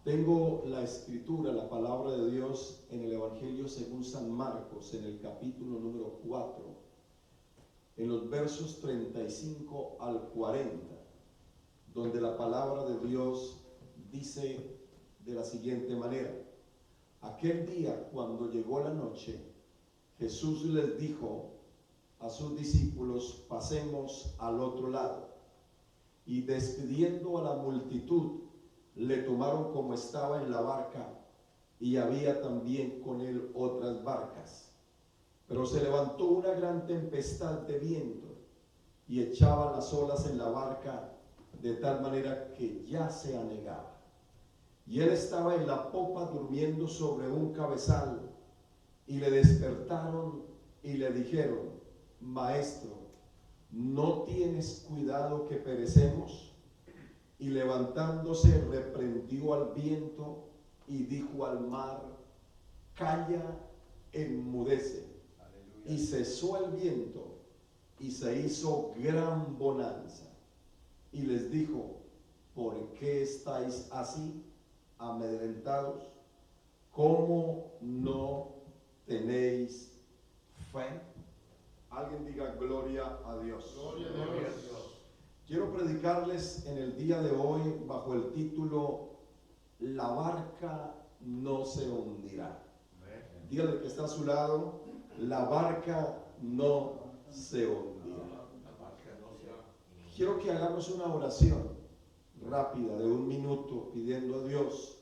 Tengo la escritura, la palabra de Dios en el Evangelio según San Marcos, en el capítulo número 4, en los versos 35 al 40, donde la palabra de Dios dice de la siguiente manera: aquel día, cuando llegó la noche, Jesús les dijo a sus discípulos: pasemos al otro lado. Y despidiendo a la multitud, le tomaron como estaba en la barca, y había también con él otras barcas. Pero se levantó una gran tempestad de viento, y echaba las olas en la barca, de tal manera que ya se anegaba. Y él estaba en la popa durmiendo sobre un cabezal, y le despertaron y le dijeron: Maestro, ¿no tienes cuidado que perecemos? Y levantándose reprendió al viento y dijo al mar: calla, enmudece. Aleluya. Y cesó el viento y se hizo gran bonanza. Y les dijo: ¿por qué estáis así amedrentados? ¿Cómo no tenéis fe? Alguien diga gloria a Dios. Gloria a Dios. Quiero predicarles en el día de hoy bajo el título: la barca no se hundirá. Dígale que está a su lado: la barca no se hundirá. Quiero que hagamos una oración rápida de 1 minuto pidiendo a Dios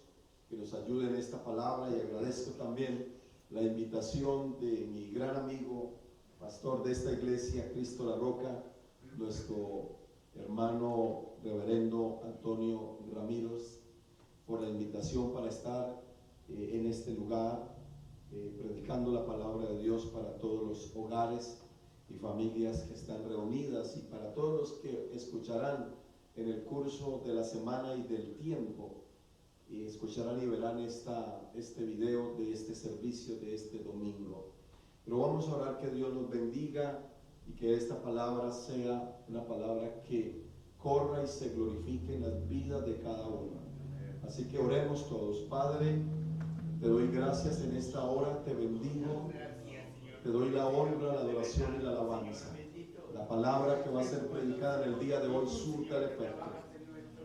que nos ayude en esta palabra, y agradezco también la invitación de mi gran amigo, pastor de esta iglesia, Cristo La Roca, nuestro hermano reverendo Antonio Ramírez, por la invitación para estar en este lugar predicando la palabra de Dios para todos los hogares y familias que están reunidas, y para todos los que escucharán en el curso de la semana y del tiempo, y escucharán y verán este video de este servicio de este domingo. Pero vamos a orar que Dios nos bendiga y que esta palabra sea una palabra que corra y se glorifique en las vidas de cada uno. Así que oremos todos. Padre, te doy gracias en esta hora, te bendigo, te doy la honra, la adoración y la alabanza. La palabra que va a ser predicada en el día de hoy surta el efecto.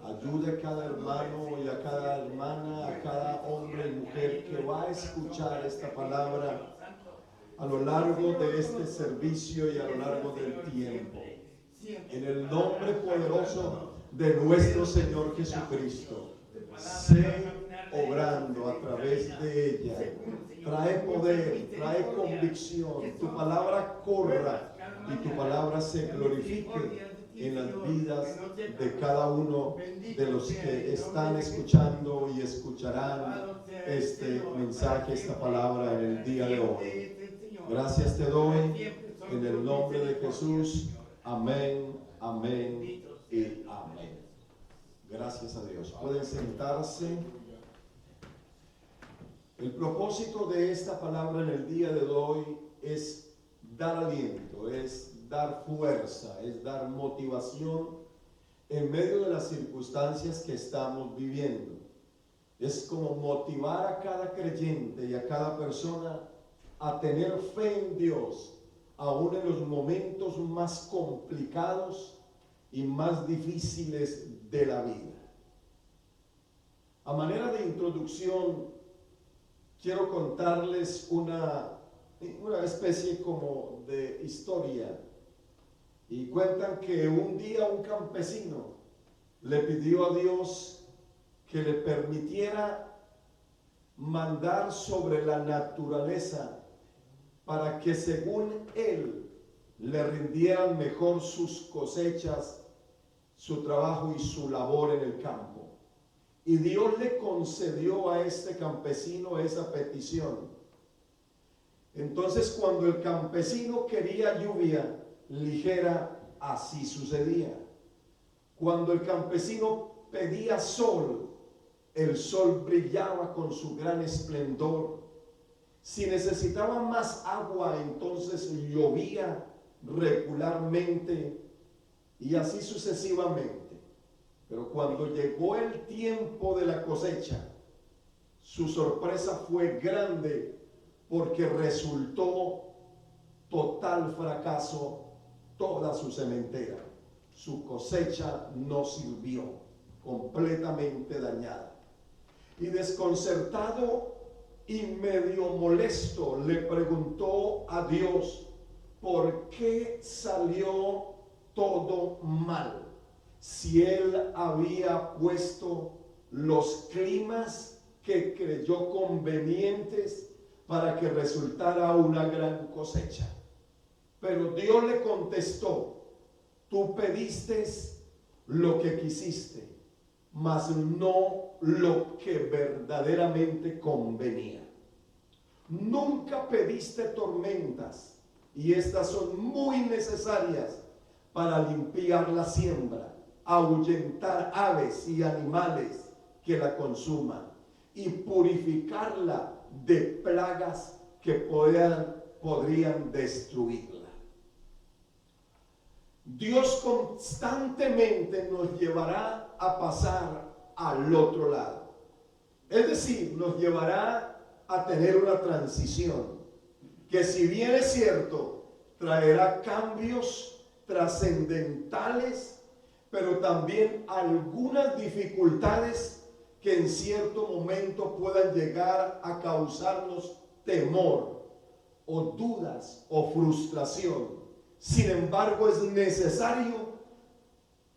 Ayude a cada hermano y a cada hermana, a cada hombre y mujer que va a escuchar esta palabra a lo largo de este servicio y a lo largo del tiempo. En el nombre poderoso de nuestro Señor Jesucristo, sé obrando a través de ella. Trae poder, trae convicción. Tu palabra corra y tu palabra se glorifique en las vidas de cada uno de los que están escuchando y escucharán este mensaje, esta palabra en el día de hoy. Gracias te doy en el nombre de Jesús. Amén, amén y amén. Gracias a Dios. Pueden sentarse. El propósito de esta palabra en el día de hoy es dar aliento, es dar fuerza, es dar motivación en medio de las circunstancias que estamos viviendo. Es como motivar a cada creyente y a cada persona a tener fe en Dios, aún en los momentos más complicados y más difíciles de la vida. A manera de introducción, quiero contarles una especie como de historia. Y cuentan que un día un campesino le pidió a Dios que le permitiera mandar sobre la naturaleza para que, según él, le rindieran mejor sus cosechas, su trabajo y su labor en el campo. Y Dios le concedió a este campesino esa petición. Entonces, cuando el campesino quería lluvia ligera, así sucedía. Cuando el campesino pedía sol, el sol brillaba con su gran esplendor. Si necesitaba más agua, entonces llovía regularmente, y así sucesivamente. Pero cuando llegó el tiempo de la cosecha, su sorpresa fue grande porque resultó total fracaso toda su sementera. Su cosecha no sirvió, completamente dañada. Y desconcertado y medio molesto le preguntó a Dios por qué salió todo mal, si él había puesto los climas que creyó convenientes para que resultara una gran cosecha. Pero Dios le contestó: tú pediste lo que quisiste, mas no lo que verdaderamente convenía. Nunca pediste tormentas, y estas son muy necesarias para limpiar la siembra, ahuyentar aves y animales que la consuman y purificarla de plagas que podrían destruirla. Dios constantemente nos llevará a pasar al otro lado. Es decir, nos llevará a tener una transición que, si bien es cierto, traerá cambios trascendentales, pero también algunas dificultades que en cierto momento puedan llegar a causarnos temor o dudas o frustración. Sin embargo, es necesario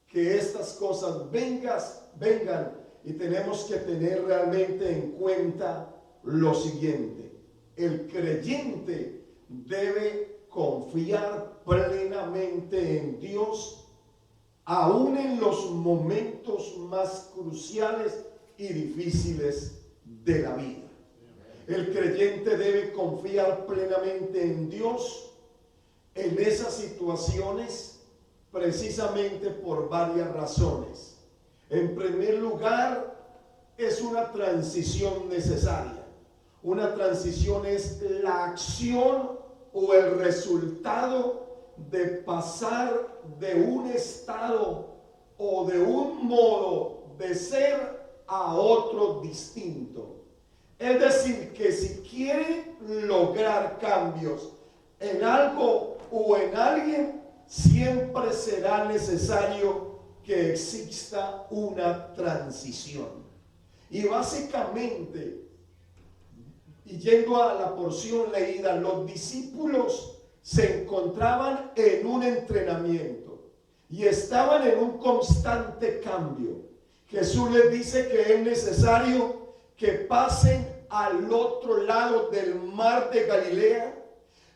que estas cosas vengan, y tenemos que tener realmente en cuenta lo siguiente: el creyente debe confiar plenamente en Dios, aún en los momentos más cruciales y difíciles de la vida. El creyente debe confiar plenamente en Dios en esas situaciones, precisamente por varias razones. En primer lugar, es una transición necesaria. Una transición es la acción o el resultado de pasar de un estado o de un modo de ser a otro distinto. Es decir, que si quiere lograr cambios en algo o en alguien, siempre será necesario que exista una transición. Y básicamente, y yendo a la porción leída, los discípulos se encontraban en un entrenamiento y estaban en un constante cambio. Jesús les dice que es necesario que pasen al otro lado del mar de Galilea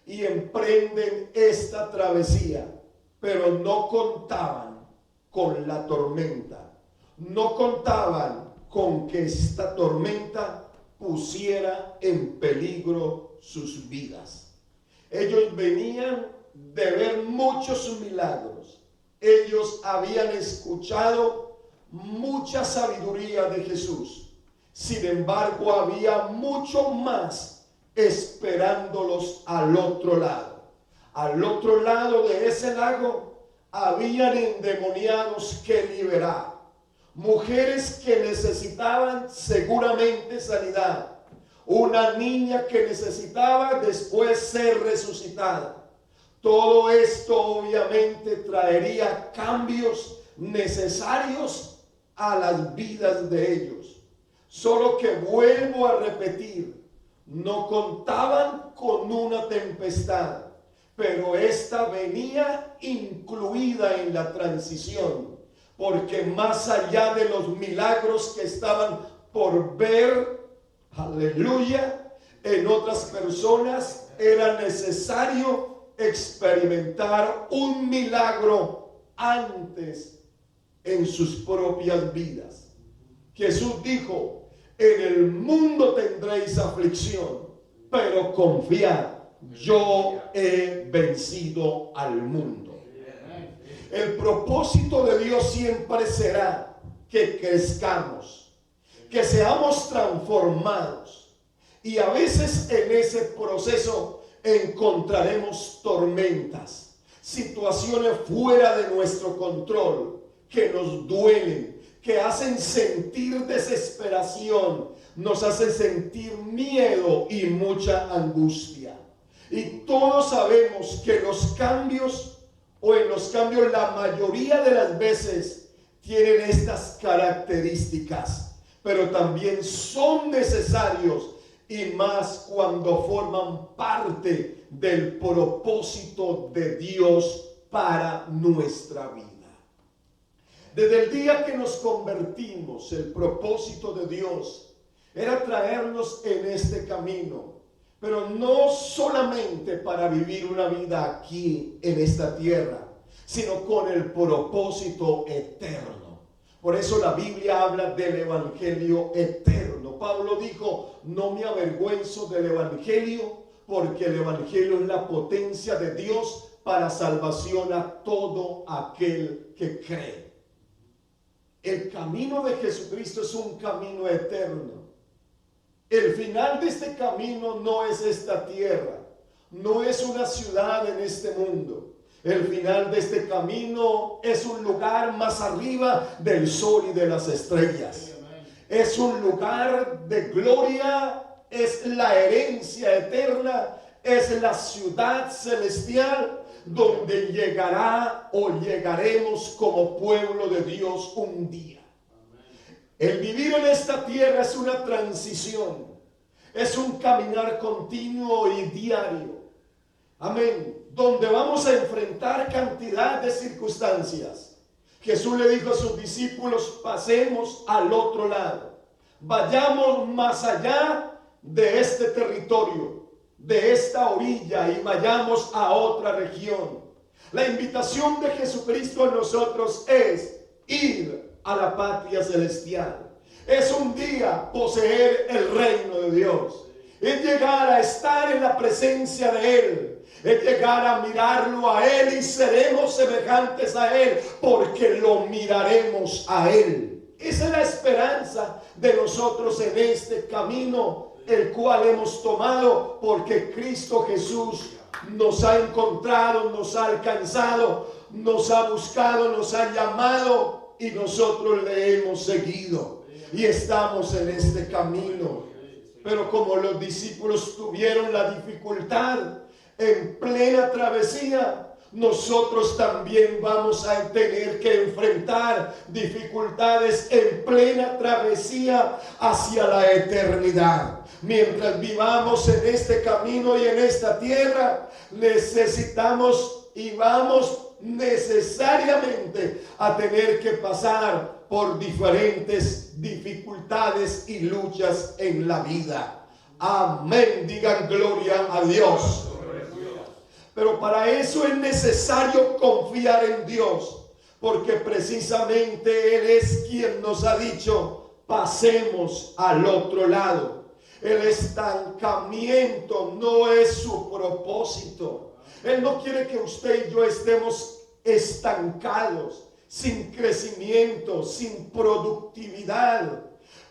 y emprenden esta travesía, pero no contaban con la tormenta, no contaban con que esta tormenta pusiera en peligro sus vidas. Ellos venían de ver muchos milagros, ellos habían escuchado mucha sabiduría de Jesús. Sin embargo, había mucho más esperándolos al otro lado. Al otro lado de ese lago habían endemoniados que liberar, mujeres que necesitaban seguramente sanidad, una niña que necesitaba después ser resucitada. Todo esto obviamente traería cambios necesarios a las vidas de ellos. Solo que, vuelvo a repetir, no contaban con una tempestad, pero esta venía incluida en la transición, porque más allá de los milagros que estaban por ver, aleluya, en otras personas, era necesario experimentar un milagro antes en sus propias vidas. Jesús dijo: en el mundo tendréis aflicción, pero confiad, yo he vencido al mundo. El propósito de Dios siempre será que crezcamos, que seamos transformados, y a veces en ese proceso encontraremos tormentas, situaciones fuera de nuestro control que nos duelen, que hacen sentir desesperación, nos hacen sentir miedo y mucha angustia. Y todos sabemos que los cambios, la mayoría de las veces tienen estas características, pero también son necesarios, y más cuando forman parte del propósito de Dios para nuestra vida. Desde el día que nos convertimos, el propósito de Dios era traernos en este camino, pero no solamente para vivir una vida aquí en esta tierra, sino con el propósito eterno. Por eso la Biblia habla del evangelio eterno. Pablo dijo: no me avergüenzo del evangelio, porque el evangelio es la potencia de Dios para salvación a todo aquel que cree. El camino de Jesucristo es un camino eterno. El final de este camino no es esta tierra, no es una ciudad en este mundo. El final de este camino es un lugar más arriba del sol y de las estrellas. Es un lugar de gloria, es la herencia eterna, es la ciudad celestial donde llegará o llegaremos como pueblo de Dios un día. El vivir en esta tierra es una transición, es un caminar continuo y diario. Amén. Donde vamos a enfrentar cantidad de circunstancias. Jesús le dijo a sus discípulos: pasemos al otro lado, vayamos más allá de este territorio, de esta orilla, y vayamos a otra región. La invitación de Jesucristo a nosotros es ir a la patria celestial. Es un día poseer el reino de Dios, es llegar a estar en la presencia de Él, es llegar a mirarlo a Él, y seremos semejantes a Él porque lo miraremos a Él. Esa es la esperanza de nosotros en este camino, el cual hemos tomado, porque Cristo Jesús nos ha encontrado, nos ha alcanzado, nos ha buscado, nos ha llamado, y nosotros le hemos seguido y estamos en este camino. Pero como los discípulos tuvieron la dificultad en plena travesía, nosotros también vamos a tener que enfrentar dificultades en plena travesía hacia la eternidad. Mientras vivamos en este camino y en esta tierra, necesitamos y vamos necesariamente a tener que pasar por diferentes dificultades y luchas en la vida. Amén. Digan gloria a Dios. Pero para eso es necesario confiar en Dios, porque precisamente Él es quien nos ha dicho: pasemos al otro lado. El estancamiento no es su propósito. Él no quiere que usted y yo estemos estancados, sin crecimiento, sin productividad.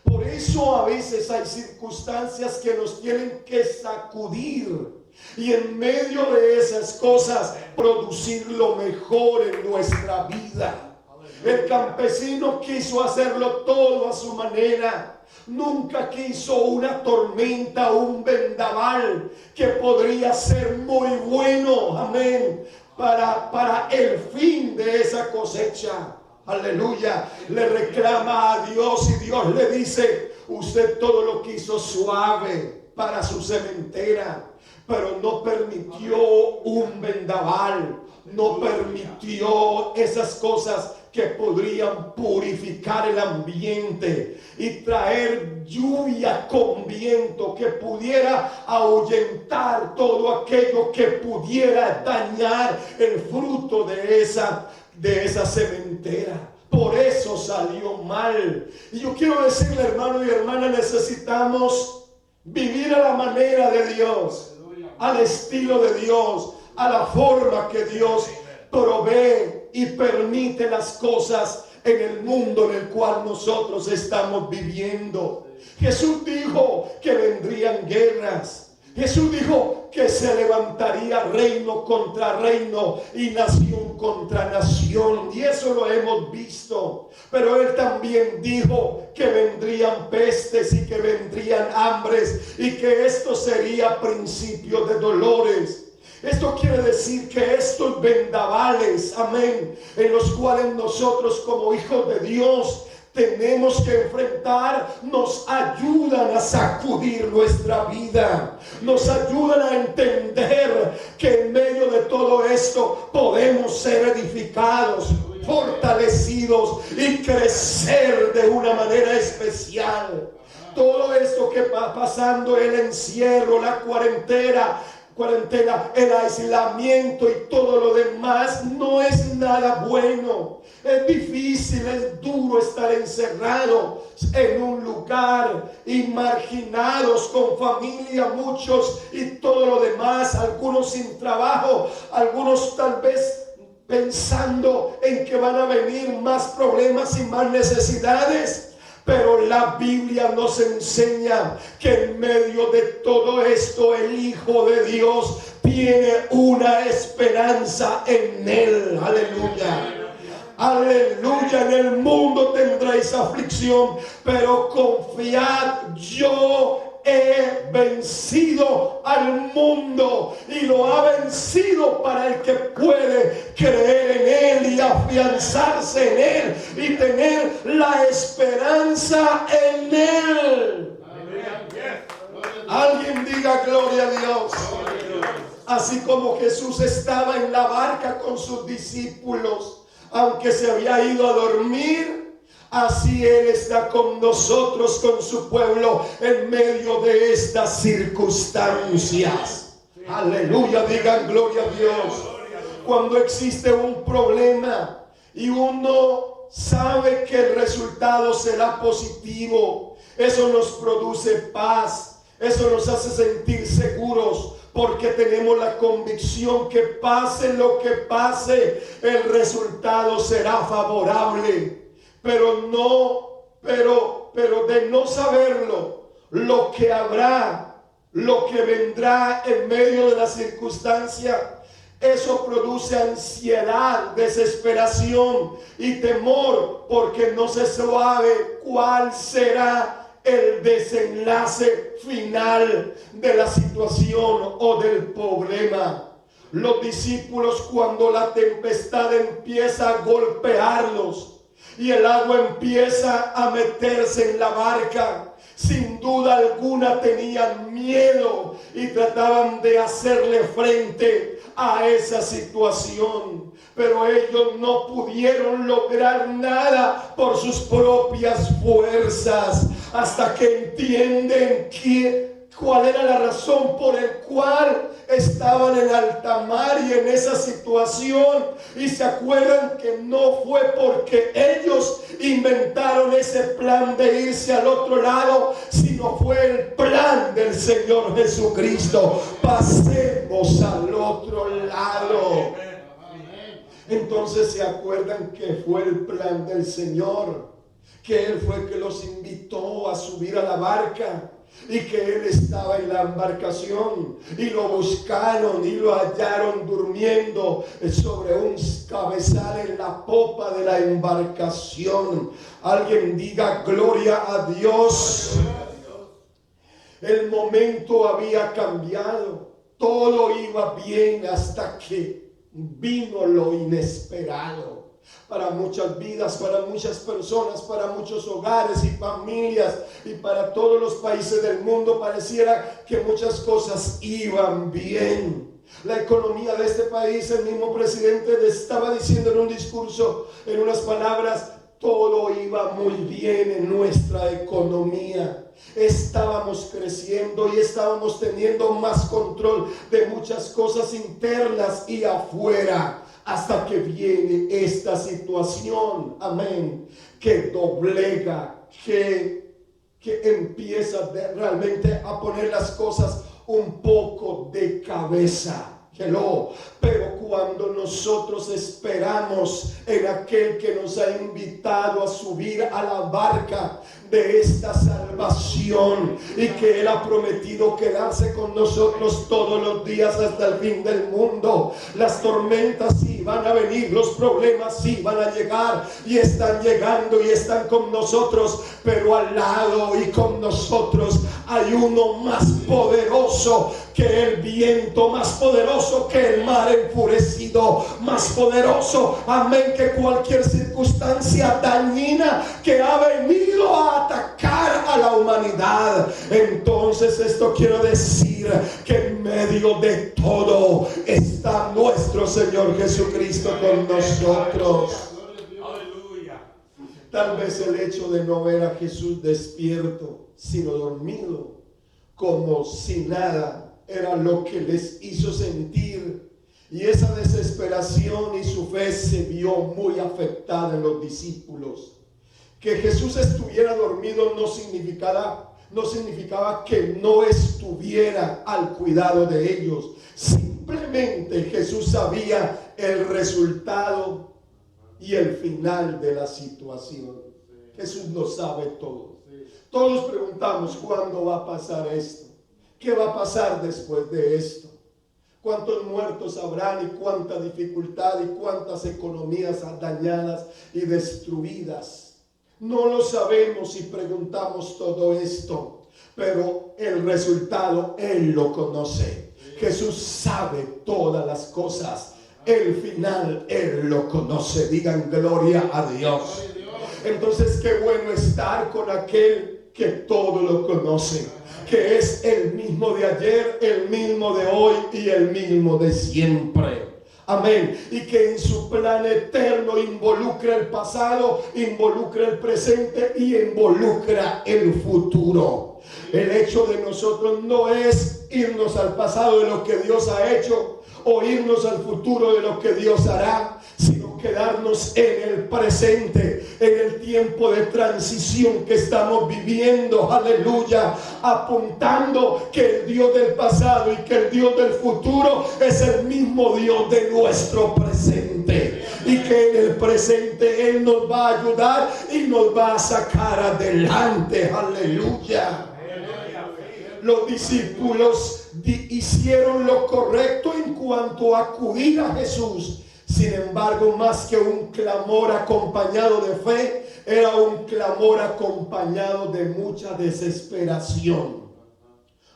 Por eso a veces hay circunstancias que nos tienen que sacudir, y en medio de esas cosas producir lo mejor en nuestra vida. El campesino quiso hacerlo todo a su manera. Nunca quiso una tormenta, un vendaval que podría ser muy bueno, amén, para el fin de esa cosecha. Aleluya. Le reclama a Dios, y Dios le dice: usted todo lo quiso suave para su sementera, pero no permitió un vendaval, no permitió esas cosas que podrían purificar el ambiente y traer lluvia con viento que pudiera ahuyentar todo aquello que pudiera dañar el fruto de esa sementera. Por eso salió mal. Y yo quiero decirle, hermano y hermana, necesitamos vivir a la manera de Dios, al estilo de Dios, a la forma que Dios provee y permite las cosas en el mundo en el cual nosotros estamos viviendo. Jesús dijo que vendrían guerras. Jesús dijo que se levantaría reino contra reino y nación contra nación, y eso lo hemos visto. Pero Él también dijo que vendrían pestes y que vendrían hambres y que esto sería principio de dolores. Esto quiere decir que estos vendavales, amén, en los cuales nosotros como hijos de Dios tenemos que enfrentar, nos ayudan a sacudir nuestra vida, nos ayudan a entender que en medio de todo esto podemos ser edificados, fortalecidos y crecer de una manera especial. Todo esto que va pasando, el encierro, la cuarentena, el aislamiento y todo lo demás, no es nada bueno. Es difícil, es duro estar encerrado en un lugar y marginados con familia, muchos y todo lo demás, algunos sin trabajo, algunos tal vez pensando en que van a venir más problemas y más necesidades. Pero la Biblia nos enseña que en medio de todo esto el Hijo de Dios tiene una esperanza en Él. Aleluya. Aleluya. En el mundo tendréis aflicción, pero confiad, yo he vencido al mundo, y lo ha vencido para el que puede creer en Él y afianzarse en Él y tener la esperanza en Él. Alguien diga gloria a Dios. Así como Jesús estaba en la barca con sus discípulos, aunque se había ido a dormir, así Él está con nosotros, con su pueblo, en medio de estas circunstancias. Aleluya, digan gloria a Dios. Cuando existe un problema y uno sabe que el resultado será positivo, eso nos produce paz, eso nos hace sentir seguros, porque tenemos la convicción que pase lo que pase, el resultado será favorable. Pero de no saberlo, lo que habrá, lo que vendrá en medio de la circunstancia, eso produce ansiedad, desesperación y temor, porque no se sabe cuál será el desenlace final de la situación o del problema. Los discípulos, cuando la tempestad empieza a golpearlos y el agua empieza a meterse en la barca, sin duda alguna tenían miedo y trataban de hacerle frente a esa situación. Pero ellos no pudieron lograr nada por sus propias fuerzas, hasta que entienden cuál era la razón por el cual estaban en alta mar y en esa situación, y se acuerdan que no fue porque ellos inventaron ese plan de irse al otro lado, sino fue el plan del Señor Jesucristo. Pasemos al otro lado. Entonces se acuerdan que fue el plan del Señor, que Él fue el que los invitó a subir a la barca, y que Él estaba en la embarcación, y lo buscaron y lo hallaron durmiendo sobre un cabezal en la popa de la embarcación. Alguien diga gloria a Dios. El momento había cambiado, todo iba bien hasta que vino lo inesperado. Para muchas vidas, para muchas personas, para muchos hogares y familias, y para todos los países del mundo, pareciera que muchas cosas iban bien. La economía de este país, el mismo presidente le estaba diciendo en un discurso, en unas palabras, todo iba muy bien en nuestra economía. Estábamos creciendo y estábamos teniendo más control de muchas cosas internas y afuera, hasta que viene esta situación, amén, que doblega, que empieza realmente a poner las cosas un poco de cabeza. Hello. Pero cuando nosotros esperamos en aquel que nos ha invitado a subir a la barca de esta salvación y que Él ha prometido quedarse con nosotros todos los días hasta el fin del mundo, las tormentas sí van a venir, los problemas sí van a llegar y están llegando y están con nosotros, pero al lado y con nosotros hay uno más poderoso que el viento, más poderoso que el mar enfurecido, más poderoso, amén, que cualquier circunstancia dañina que ha venido a atacar a la humanidad. Entonces esto quiero decir que en medio de todo está nuestro Señor Jesucristo con nosotros. Tal vez el hecho de no ver a Jesús despierto, sino dormido, como si nada, era lo que les hizo sentir, y esa desesperación y su fe se vio muy afectada en los discípulos. Que Jesús estuviera dormido no significaba que no estuviera al cuidado de ellos. Simplemente Jesús sabía el resultado y el final de la situación. Jesús lo sabe todo. Todos preguntamos: ¿cuándo va a pasar esto? ¿Qué va a pasar después de esto? ¿Cuántos muertos habrán y cuánta dificultad y cuántas economías dañadas y destruidas? No lo sabemos y preguntamos todo esto, pero el resultado Él lo conoce. Jesús sabe todas las cosas. El final Él lo conoce. Digan gloria a Dios. Entonces qué bueno estar con aquel que todo lo conoce, que es el mismo de ayer, el mismo de hoy y el mismo de siempre. Amén. Y que en su plan eterno involucra el pasado, involucra el presente y involucra el futuro. El hecho de nosotros no es irnos al pasado de lo que Dios ha hecho o irnos al futuro de lo que Dios hará, sino quedarnos en el presente, en el tiempo de transición que estamos viviendo, aleluya, apuntando que el Dios del pasado y que el Dios del futuro es el mismo Dios de nuestro presente, y que en el presente Él nos va a ayudar y nos va a sacar adelante, aleluya. Los discípulos hicieron lo correcto en cuanto a acudir a Jesús. Sin embargo, más que un clamor acompañado de fe, era un clamor acompañado de mucha desesperación.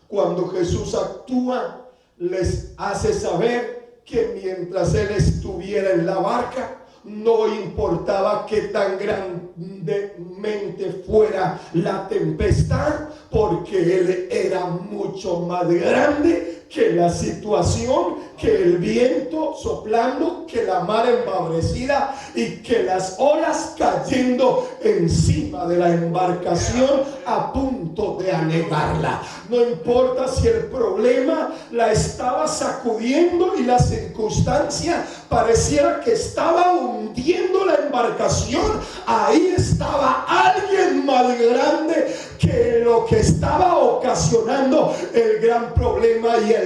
Cuando Jesús actúa, les hace saber que mientras Él estuviera en la barca, no importaba que tan grandemente fuera la tempestad, porque Él era mucho más grande que la situación, que el viento soplando, que la mar embravecida y que las olas cayendo encima de la embarcación a punto de anegarla. No importa si el problema la estaba sacudiendo y la circunstancia pareciera que estaba hundiendo la embarcación, ahí estaba alguien más grande que lo que estaba ocasionando el gran problema y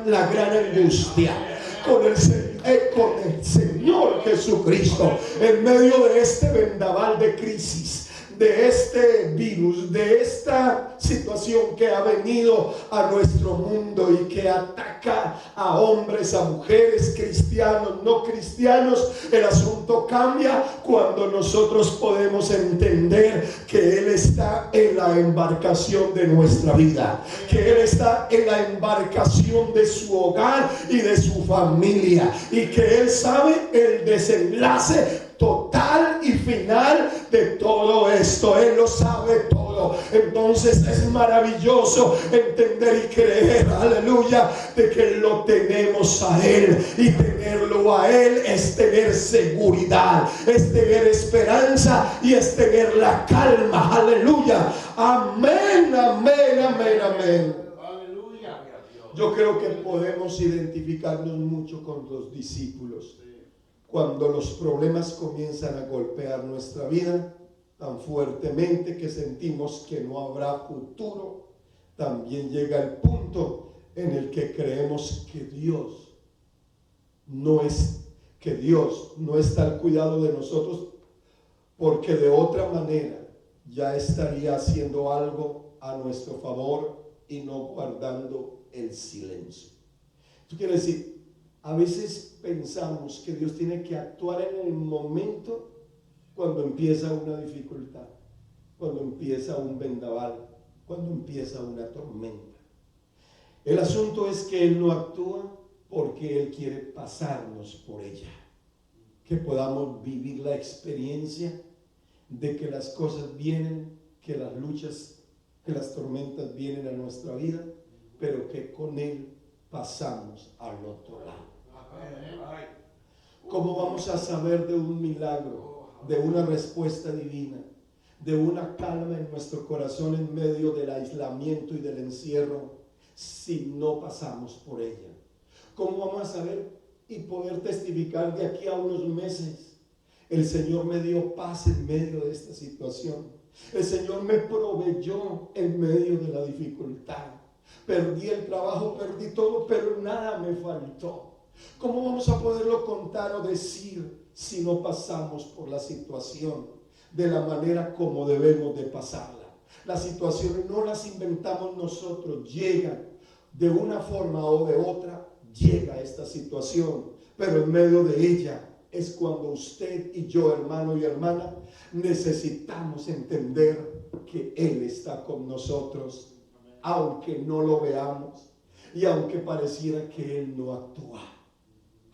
la gran angustia. Con el Señor Jesucristo, en medio de este vendaval de crisis, de este virus, de esta situación que ha venido a nuestro mundo y que ataca a hombres, a mujeres, cristianos, no cristianos, el asunto cambia cuando nosotros podemos entender que Él está en la embarcación de nuestra vida, que Él está en la embarcación de su hogar y de su familia, y que Él sabe el desenlace total y final de todo esto. Él lo sabe todo. Entonces es maravilloso entender y creer, aleluya, de que lo tenemos a Él, y tenerlo a Él es tener seguridad, es tener esperanza y es tener la calma, aleluya. Amén, amén, amén, amén. Yo creo que podemos identificarnos mucho con los discípulos. Cuando los problemas comienzan a golpear nuestra vida tan fuertemente que sentimos que no habrá futuro, también llega el punto en el que creemos que Dios no es que Dios no está al cuidado de nosotros, porque de otra manera ya estaría haciendo algo a nuestro favor y no guardando el silencio. Esto quiere decir, a veces pensamos que Dios tiene que actuar en el momento cuando empieza una dificultad, cuando empieza un vendaval, cuando empieza una tormenta. El asunto es que Él no actúa porque Él quiere pasarnos por ella, que podamos vivir la experiencia de que las cosas vienen, que las luchas, que las tormentas vienen a nuestra vida, pero que con Él pasamos al otro lado. ¿Cómo vamos a saber de un milagro, de una respuesta divina, de una calma en nuestro corazón en medio del aislamiento y del encierro, si no pasamos por ella? ¿Cómo vamos a saber y poder testificar de aquí a unos meses? El Señor me dio paz en medio de esta situación. El Señor me proveyó en medio de la dificultad. Perdí el trabajo, perdí todo, pero nada me faltó. ¿Cómo vamos a poderlo contar o decir si no pasamos por la situación de la manera como debemos de pasarla? Las situaciones no las inventamos nosotros, llegan de una forma o de otra, llega esta situación, pero en medio de ella es cuando usted y yo, hermano y hermana, necesitamos entender que Él está con nosotros, aunque no lo veamos y aunque pareciera que Él no actúa.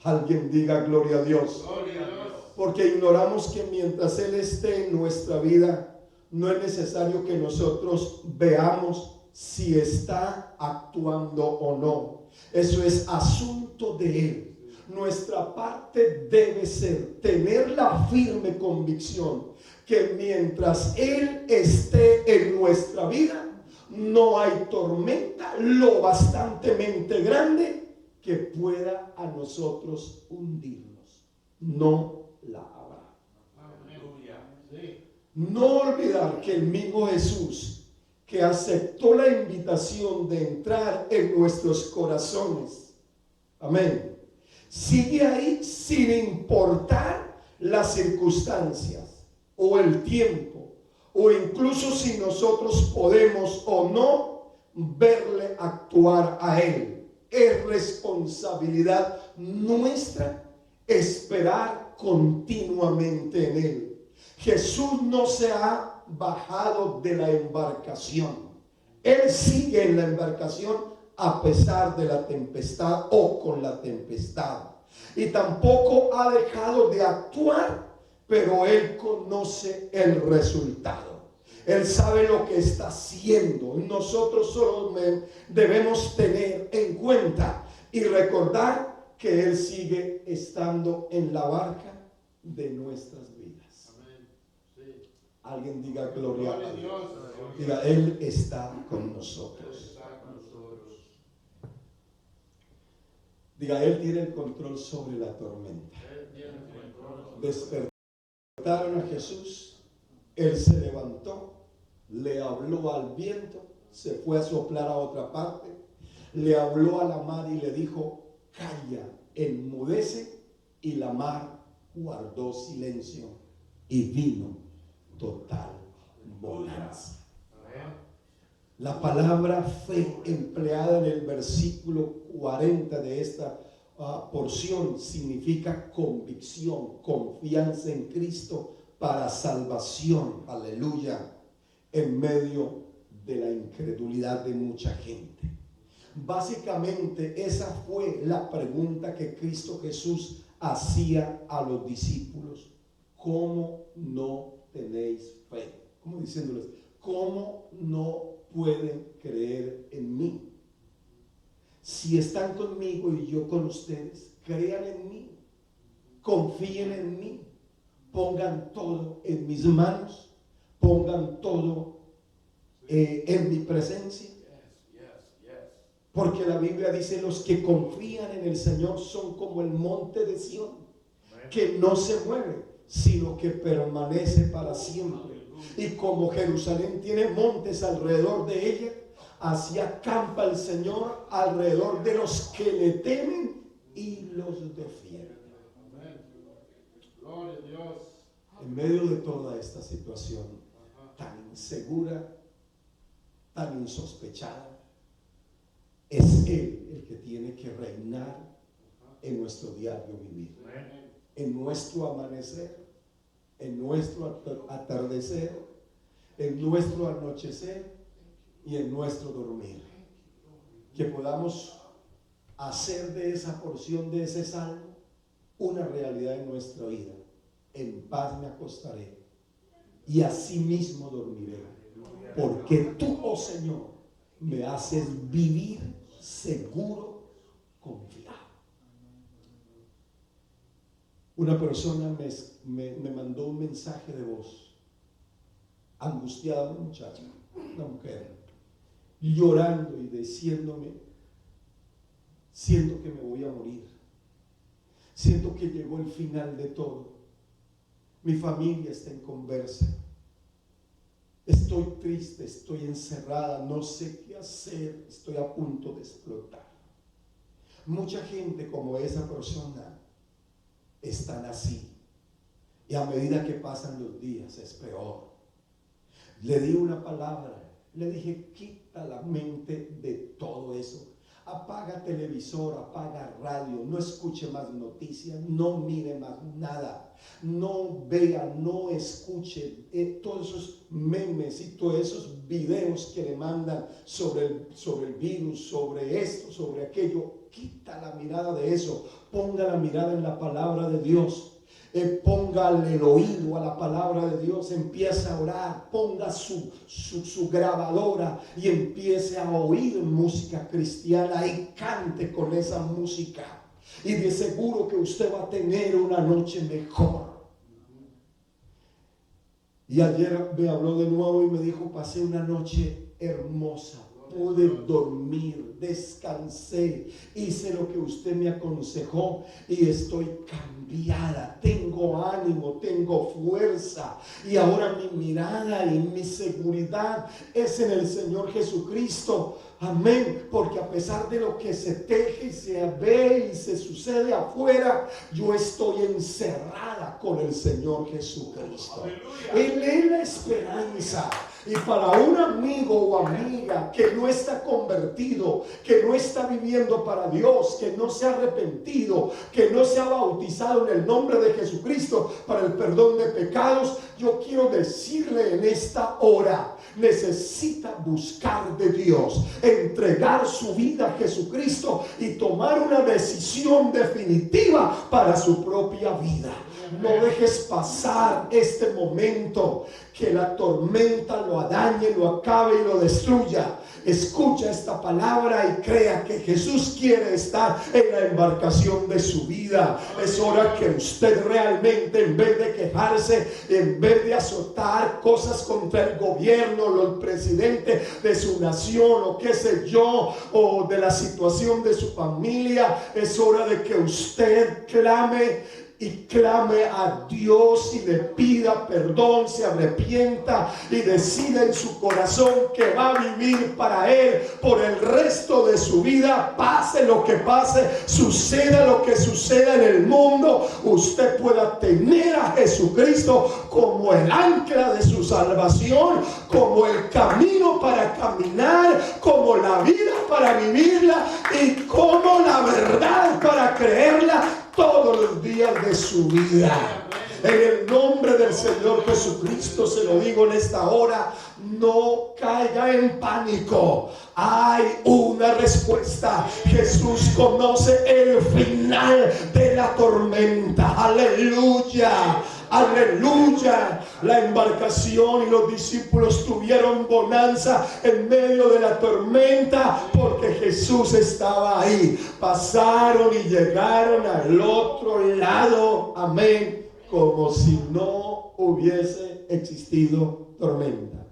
Alguien diga gloria a Dios. Gloria a Dios. Porque ignoramos que mientras Él esté en nuestra vida, no es necesario que nosotros veamos si está actuando o no. Eso es asunto de Él. Nuestra parte debe ser tener la firme convicción que mientras Él esté en nuestra vida, no hay tormenta lo bastantemente grande que pueda a nosotros hundirnos. No la habrá. Aleluya. Sí. No olvidar que el mismo Jesús, que aceptó la invitación de entrar en nuestros corazones, amén, sigue ahí sin importar las circunstancias o el tiempo, o incluso si nosotros podemos o no verle actuar a Él. Es responsabilidad nuestra esperar continuamente en Él. Jesús no se ha bajado de la embarcación. Él sigue en la embarcación a pesar de la tempestad o con la tempestad. Y tampoco ha dejado de actuar, pero Él conoce el resultado. Él sabe lo que está haciendo. Nosotros solo debemos tener en cuenta y recordar que Él sigue estando en la barca de nuestras vidas. Amén. Sí. Alguien diga gloria a Gloria a Dios. Dios. Diga, Él está con Él nosotros. está con nosotros. Diga, Él tiene el control sobre la tormenta. Él tiene el control. Despertaron a Jesús. Él se levantó, le habló al viento, se fue a soplar a otra parte, le habló a la mar y le dijo, calla, enmudece, y la mar guardó silencio y vino total bonanza. Amén. La palabra fe empleada en el versículo 40 de esta porción significa convicción, confianza en Cristo para salvación, aleluya, en medio de la incredulidad de mucha gente. Básicamente esa fue la pregunta que Cristo Jesús hacía a los discípulos. ¿Cómo no tenéis fe? Como diciéndoles, ¿cómo no pueden creer en mí? Si están conmigo y yo con ustedes, crean en mí, confíen en mí, pongan todo en mis manos, pongan todo en mi presencia. Porque la Biblia dice, los que confían en el Señor son como el monte de Sión, que no se mueve, sino que permanece para siempre. Y como Jerusalén tiene montes alrededor de ella, así acampa el Señor alrededor de los que le temen y los defiende. Amén. Gloria a Dios. En medio de toda esta situación tan insegura, tan insospechada, es Él el que tiene que reinar en nuestro diario vivir, en nuestro amanecer, en nuestro atardecer, en nuestro anochecer y en nuestro dormir. Que podamos hacer de esa porción de ese salmo una realidad en nuestra vida. En paz me acostaré y asimismo dormiré, porque tú, oh Señor, me haces vivir seguro, confiado. Una persona me mandó un mensaje de voz, angustiada, una muchacha, una mujer, llorando y diciéndome: siento que me voy a morir, siento que llegó el final de todo, mi familia está en conversa, estoy triste, estoy encerrada, no sé qué hacer, estoy a punto de explotar. Mucha gente como esa persona están así, y a medida que pasan los días es peor. Le di una palabra, le dije: quita la mente de todo eso, apaga televisor, apaga radio, no escuche más noticias, no mire más nada, no vea, no escuche todos esos memes y todos esos videos que le mandan sobre el virus, sobre esto, sobre aquello. Quita la mirada de eso, ponga la mirada en la palabra de Dios. Póngale el oído a la palabra de Dios, empieza a orar, ponga su grabadora y empiece a oír música cristiana y cante con esa música, y de seguro que usted va a tener una noche mejor. Y ayer me habló de nuevo y me dijo: pasé una noche hermosa, pude dormir, descansé, hice lo que usted me aconsejó y estoy cambiada, tengo ánimo, tengo fuerza, y ahora mi mirada y mi seguridad es en el Señor Jesucristo. Amén, porque a pesar de lo que se teje y se ve y se sucede afuera, yo estoy encerrada con el Señor Jesucristo. Él es la esperanza. Y para un amigo o amiga que no está convertido, que no está viviendo para Dios, que no se ha arrepentido, que no se ha bautizado en el nombre de Jesucristo para el perdón de pecados, yo quiero decirle en esta hora: necesita buscar de Dios, entregar su vida a Jesucristo y tomar una decisión definitiva para su propia vida. No dejes pasar este momento, que la tormenta lo dañe, lo acabe y lo destruya. Escucha esta palabra y crea que Jesús quiere estar en la embarcación de su vida. Es hora que usted realmente, en vez de quejarse, en vez de azotar cosas contra el gobierno, el presidente de su nación, o qué sé yo, o de la situación de su familia, es hora de que usted clame a Dios y le pida perdón, se arrepienta y decida en su corazón que va a vivir para Él por el resto de su vida. Pase lo que pase, suceda lo que suceda en el mundo, usted pueda tener a Jesucristo como el ancla de su salvación, como el camino para caminar, como la vida para vivirla y como la verdad para creerla todos los días de su vida. En el nombre del Señor Jesucristo se lo digo en esta hora: no caiga en pánico. Hay una respuesta. Jesús conoce el final de la tormenta. Aleluya, aleluya. La embarcación y los discípulos tuvieron bonanza en medio de la tormenta porque Jesús estaba ahí. Pasaron y llegaron al otro lado, amén, como si no hubiese existido tormenta.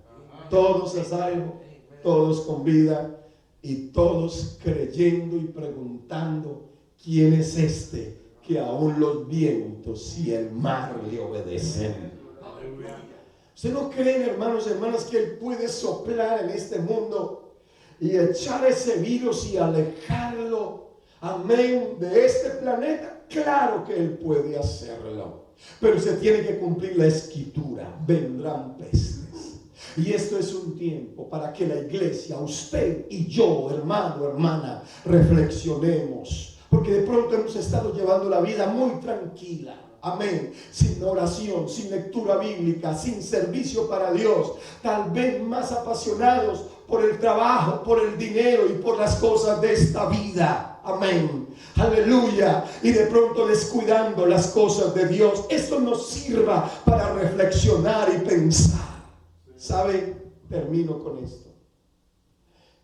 Todos a salvo, todos con vida y todos creyendo y preguntando: ¿quién es este que aún los vientos y el mar le obedecen? ¿Usted no creen, hermanos y hermanas, que Él puede soplar en este mundo y echar ese virus y alejarlo amén, de este planeta, claro que Él puede hacerlo. Pero se tiene que cumplir la escritura, vendrán pestes. Y esto es un tiempo para que la iglesia, usted y yo, hermano, hermana, reflexionemos. Porque de pronto hemos estado llevando la vida muy tranquila. Amén. Sin oración, sin lectura bíblica, sin servicio para Dios. Tal vez más apasionados por el trabajo, por el dinero y por las cosas de esta vida. Amén. Aleluya. Y de pronto descuidando las cosas de Dios. Esto nos sirva para reflexionar y pensar. ¿Sabe? Termino con esto.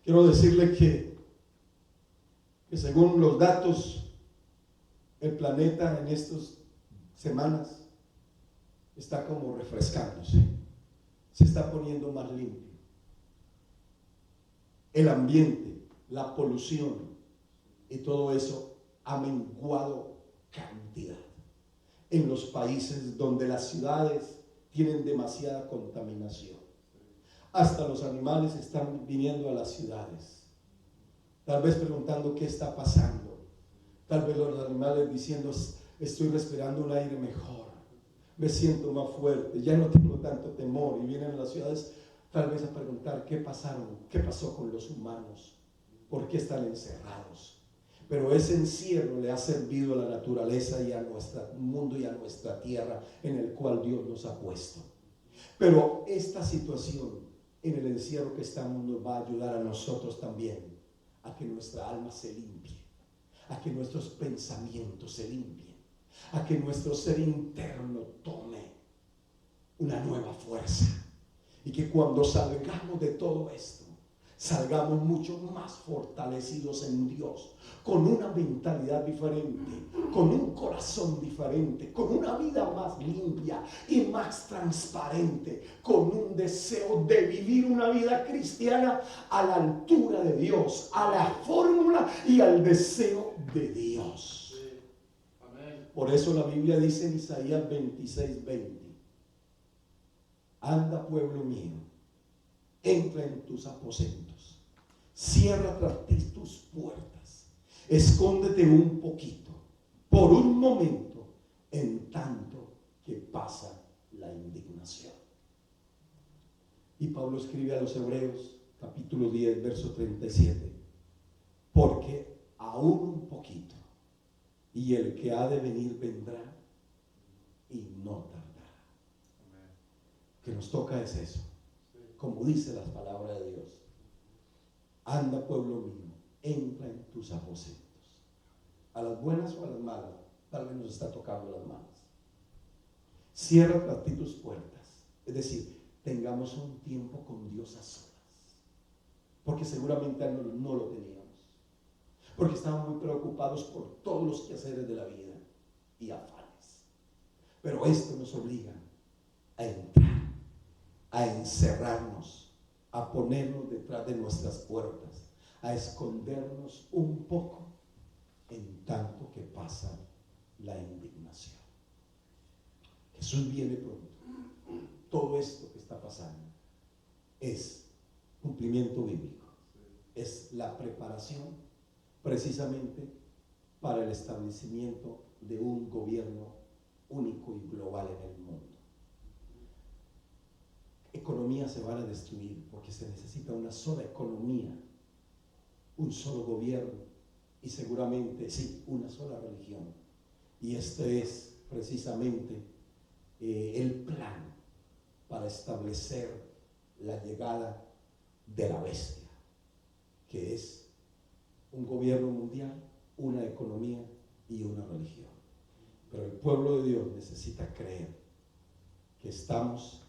Quiero decirle que según los datos, el planeta en estas semanas está como refrescándose. Se está poniendo más limpio. El ambiente, la polución y todo eso ha menguado cantidad. En los países donde las ciudades tienen demasiada contaminación. Hasta los animales están viniendo a las ciudades. Tal vez preguntando qué está pasando. Tal vez los animales diciendo, estoy respirando un aire mejor. Me siento más fuerte. Ya no tengo tanto temor. Y vienen a las ciudades tal vez a preguntar qué pasó con los humanos. ¿Por qué están encerrados? Pero ese encierro le ha servido a la naturaleza y a nuestro mundo y a nuestra tierra en el cual Dios nos ha puesto. Pero esta situación en el encierro que estamos nos va a ayudar a nosotros también a que nuestra alma se limpie, a que nuestros pensamientos se limpien, a que nuestro ser interno tome una nueva fuerza y que cuando salgamos de todo esto salgamos mucho más fortalecidos en Dios, con una mentalidad diferente, con un corazón diferente, con una vida más limpia y más transparente, con un deseo de vivir una vida cristiana a la altura de Dios, a la fórmula y al deseo de Dios. Sí. Amén. Por eso la Biblia dice en Isaías 26:20: anda, pueblo mío, entra en tus aposentos, cierra tras ti tus puertas, escóndete un poquito, por un momento, en tanto que pasa la indignación. Y Pablo escribe a los Hebreos, capítulo 10, verso 37, porque aún un poquito, y el que ha de venir vendrá, y no tardará. Lo que nos toca es eso. Como dice la palabra de Dios: anda, pueblo mío, entra en tus aposentos. A las buenas o a las malas, tal vez nos está tocando las malas. Cierra tras ti tus puertas. Es decir, tengamos un tiempo con Dios a solas. Porque seguramente no lo teníamos. Porque estábamos muy preocupados por todos los quehaceres de la vida y afanes. Pero esto nos obliga a entrar, a encerrarnos, a ponernos detrás de nuestras puertas, a escondernos un poco en tanto que pasa la indignación. Jesús viene pronto. Todo esto que está pasando es cumplimiento bíblico, es la preparación precisamente para el establecimiento de un gobierno único y global en el mundo. Economías se van a destruir porque se necesita una sola economía, un solo gobierno y seguramente sí, una sola religión. Y este es precisamente el plan para establecer la llegada de la bestia, que es un gobierno mundial, una economía y una religión. Pero el pueblo de Dios necesita creer que estamos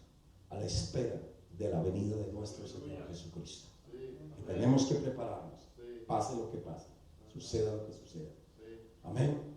a la espera de la venida de nuestro Señor Jesucristo. Y tenemos que prepararnos, pase lo que pase, suceda lo que suceda. Amén.